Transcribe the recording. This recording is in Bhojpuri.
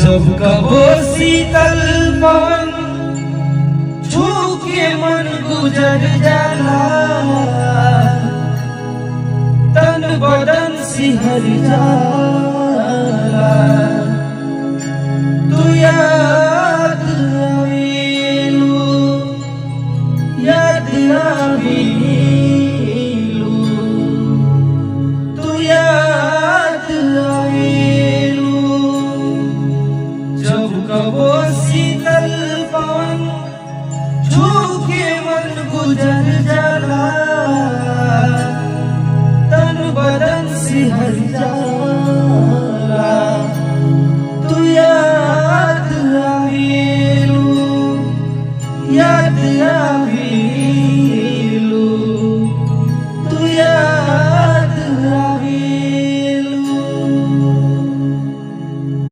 जब कबो शीतल पवन छू के मन गुजर जाला, तन बदन सिहर जाला। तू याद आवेलू, याद आवेलू, तू याद आवेलू। जब कबो शीतल पवन छू के मन गुजर